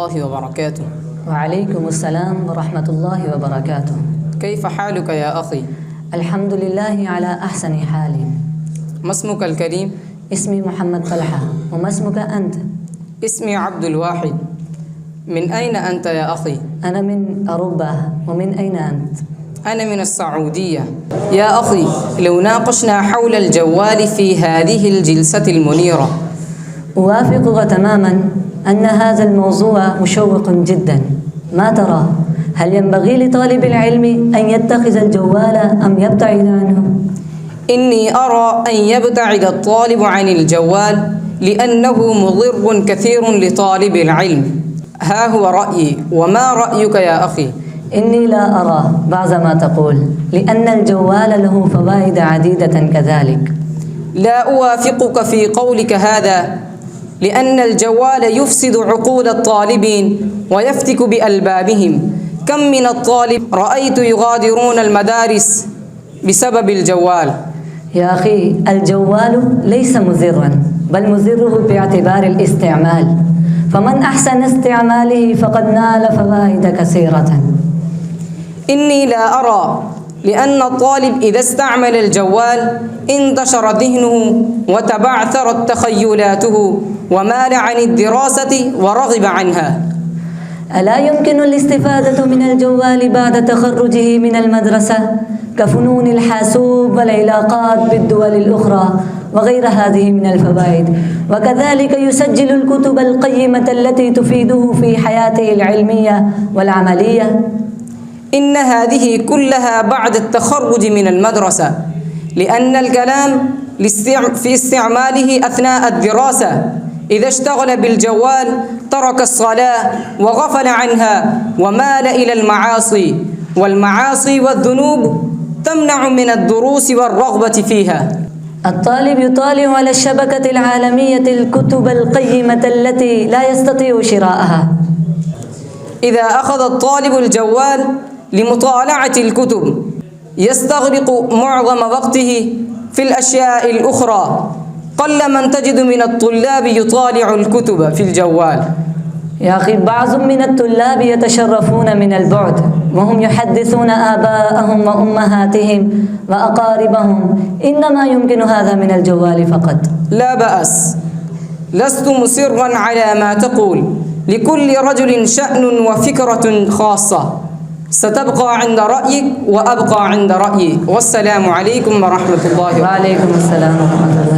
الله وبركاته. وعليكم السلام ورحمة الله وبركاته. كيف حالك يا أخي؟ الحمد لله على أحسن حال. ما اسمك الكريم؟ اسمي محمد طلحة. وما اسمك أنت؟ اسمي عبد الواحد. من أين أنت يا أخي؟ أنا من أوروبا. ومن أين أنت؟ أنا من السعودية. يا أخي، لو ناقشنا حول الجوال في هذه الجلسة المنيرة. أوافقك تماما أن هذا الموضوع مشوق جدا. ما ترى؟ هل ينبغي لطالب العلم أن يتخذ الجوال أم يبتعد عنه؟ إني أرى أن يبتعد الطالب عن الجوال لأنه مضر كثير لطالب العلم. ها هو رأيي، وما رأيك يا أخي؟ إني لا أرى بعض ما تقول، لأن الجوال له فوائد عديدة كذلك. لا أوافقك في قولك هذا، لأن الجوال يفسد عقول الطالبين ويفتك بألبابهم. كم من الطالب رأيت يغادرون المدارس بسبب الجوال. يا أخي، الجوال ليس مضرا، بل مضره باعتبار الاستعمال، فمن أحسن استعماله فقد نال فوائد كثيرة. إني لا أرى، لأن الطالب إذا استعمل الجوال انتشر ذهنه وتبعثرت تخيلاته ومال عن الدراسة ورغب عنها. ألا يمكن الاستفادة من الجوال بعد تخرجه من المدرسة كفنون الحاسوب والعلاقات بالدول الأخرى وغير هذه من الفوائد؟ وكذلك يسجل الكتب القيمة التي تفيده في حياته العلمية والعملية. إن هذه كلها بعد التخرج من المدرسة، لأن الكلام في استعماله أثناء الدراسة. إذا اشتغل بالجوال ترك الصلاة وغفل عنها ومال إلى المعاصي، والمعاصي والذنوب تمنع من الدروس والرغبة فيها. الطالب يطالع على الشبكة العالمية الكتب القيمة التي لا يستطيع شراءها. إذا أخذ الطالب الجوال لمطالعة الكتب يستغرق معظم وقته في الأشياء الأخرى. قل من تجد من الطلاب يطالع الكتب في الجوال. يا أخي، بعض من الطلاب يتشرفون من البعد، وهم يحدثون آباءهم وأمهاتهم وأقاربهم، إنما يمكن هذا من الجوال فقط. لا بأس، لست مصرا على ما تقول. لكل رجل شأن وفكرة خاصة. ستبقى عند رأيك وأبقى عند رأيي. والسلام عليكم ورحمة الله وبركاته. وعليكم السلام ورحمة الله.